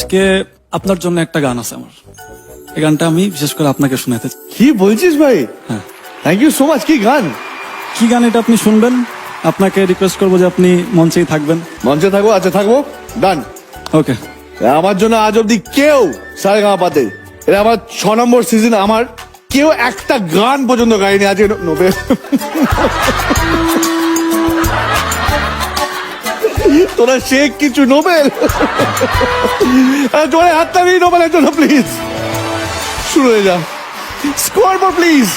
আজকে আপনার জন্য একটা গান আছে আমার, এই গানটা আমি বিশেষ করে আপনাকে শোনাতে চাই। কি বলছিস ভাই? হ্যাঁ। Thank you so much. কি গান? কি গান এটা আপনি শুনবেন, আপনাকে রিকোয়েস্ট করবো যে আপনি মঞ্চেই থাকবেন। মঞ্চে থাকবো? আচ্ছা থাকবো, ডান। ওকে। আমার জন্য আজ অব্দি কেউ সারেগামাপাতে, এটা আমার 6 নম্বর সিজন, আমার কেউ একটা গান পর্যন্ত গাইনি। আজকে নোবেল তোরা শেখ কিছু নোবেল জোরে হাতটা নিই নোবেলের জন্য প্লিজ। শুরু হয়ে যা, স্কোর ফর প্লিজ।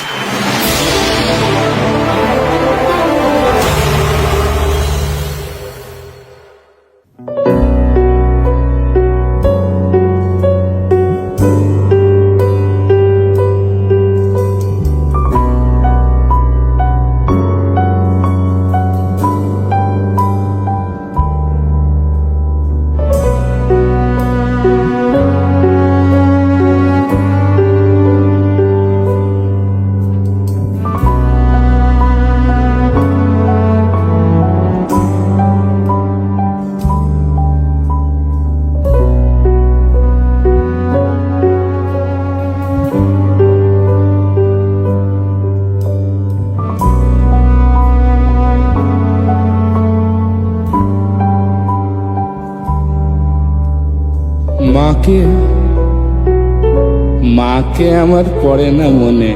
মাকে আমার পড়ে না মনে,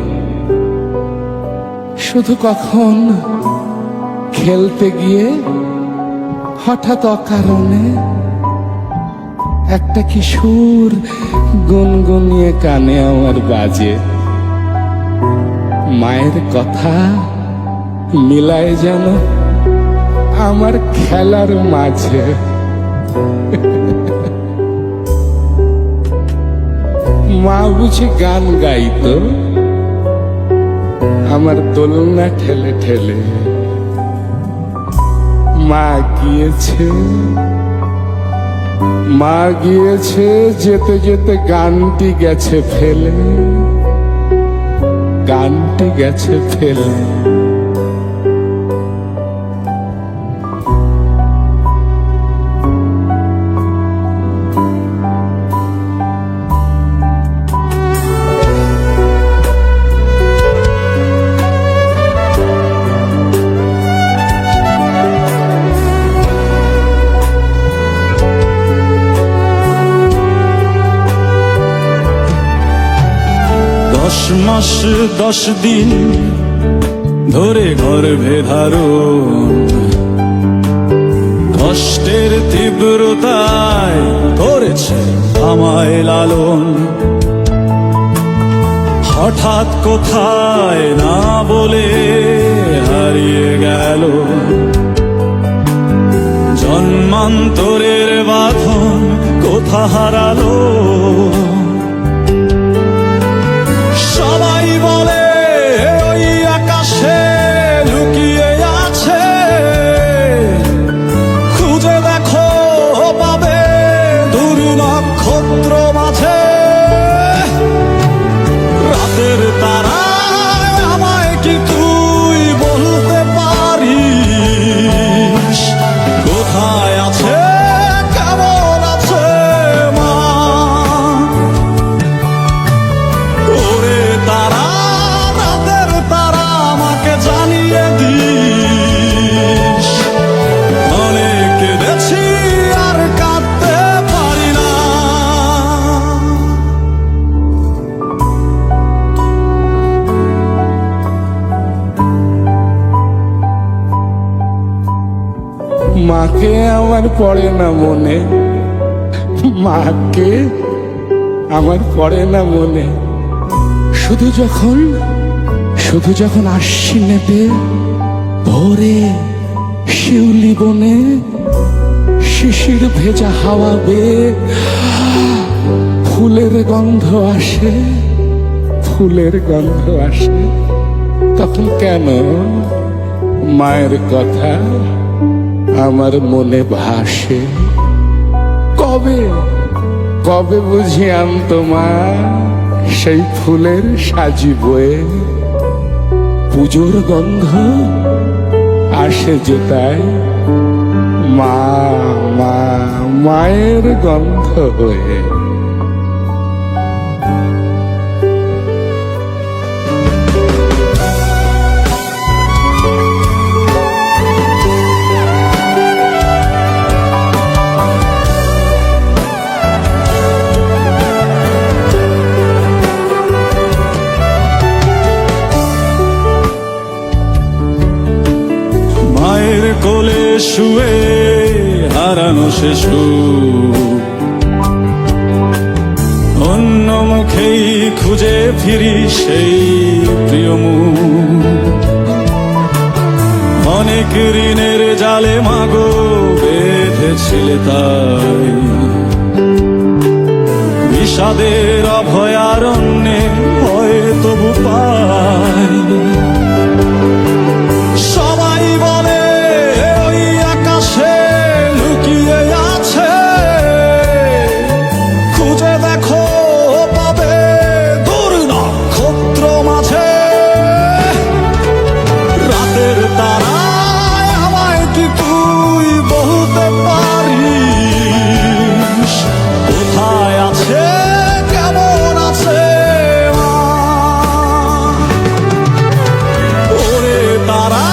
শুধু কখন খেলতে গিয়ে হঠাৎ অকারণে একটা কিশোর গুনগুনিয়ে কানে আমার বাজে। মায়ের কথা মিলায় যেন আমার খেলার মাঝে। মা বুঝি গান গাইতো আমার দোলনা ঠেলে ঠেলে। মা গিয়েছে যেতে যেতে গানটি গেছে ফেলে, গানটি গেছে ফেলে। মাস 10 দিন ধরে গর্ভে ধারণ, কষ্টের তীব্রতায় করেছে আমায় লালন। হঠাৎ কোথায় না বলে হারিয়ে গেল, জন্মান্তরের বাঁধন কোথা হারালো। সবাই বলে ওই আকাশে লুকিয়ে আছে, খুঁজে দেখো পাবে দূর নক্ষত্র মাঝে। রাতের তারা আমায় কি তুই বলতে পারিস, কোথায় আছে কেমন আছে মা? ওরে তারা, রাতের তারা আমাকে জানিয়ে দিস, অনেক কেঁদেছি আর কাঁদতে পারি না। মাকে আমার পড়ে না মনে, মাকে আমার পড়ে না মনে। শুধু যখন আশ্বিনেতে ভোরে শিউলি বনে শিশির ভেজা হাওয়া বেয়ে ফুলের গন্ধ আসে, ফুলের গন্ধ আসে, তখন কেন মায়ের কথা আমার মনে ভাসে। কবে কবে বুঝি আনতো মা সেই ফুলের সাজি বয়ে, পুজোর গন্ধ আসে যেতায় মা, মা, মায়ের গন্ধ হয়ে। মায়ের কোলে শুয়ে হারানো শিশু অন্য মুখেই খুঁজে ফিরি সেই প্রিয় মুখ। অনেক ঋণের জালে মাগো বেঁধেছিলে তাই, বিষাদের অভয়ারণ্যে ভয়ে তবু পাই। সবাই বলে ওই আকাশে লুকিয়ে আছে, খুঁজে দেখো পাবে দূর নক্ষত্র মাঝে। রাতের তারায় আমায় কি তুই বলতে পারিস, কোথায় আছে কেমন আছে মা? ওরে তারা,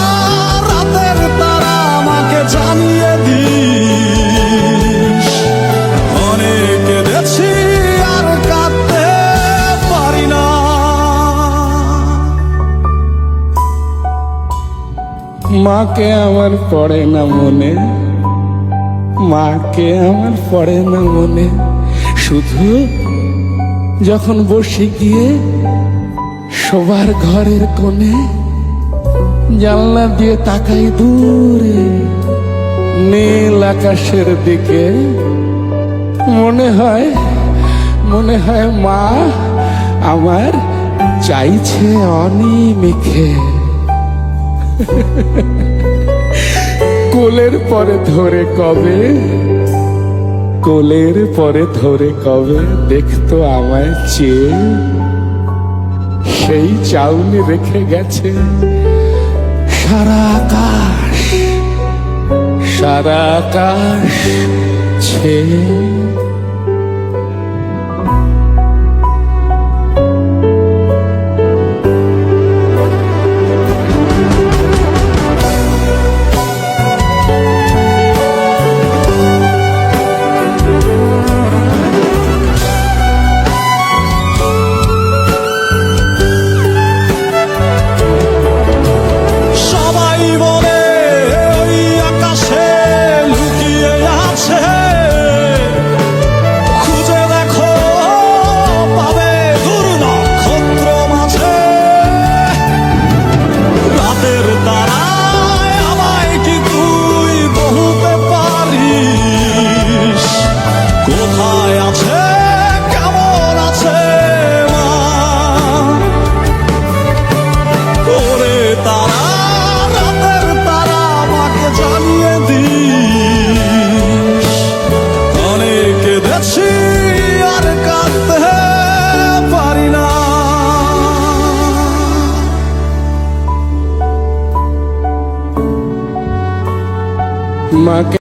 রাতের তারা, আমাকে জানিয়ে দিস। অনেক কেঁদেছি আর কাঁদতে পারি না। মাকে আমার পড়ে না মনে, মাকে আমার পড়ে না মনে। শুধু যখন বসে গিয়ে শোবার ঘরের কোণে জানলা দিয়ে তাকাই দূরে নীল আকাশের দিকে, মনে হয় মা আমার চাইছে অনিমিখে। কোলের পরে ধরে কবে, কোলের পরে ধরে কবে দেখতো আমায় চেয়ে, সেই চাউনি রেখে গেছে সারা আকাশ, সারা আকাশ ছেয়ে। সবাই বলে ওই আকাশে লুকিয়ে আছে, খুঁজে দেখো পাবে দূর নক্ষত্র মাঝে। রাতের তারায় আমায় কি তুই বলতে পারিস, কোথায় আছে কেমন আছে মা? ওরে তারা, রাতের তারা, আমাকে জানিয়ে দিস। অনেক কেঁদেছি আর কাঁদতে পারি না। মাকে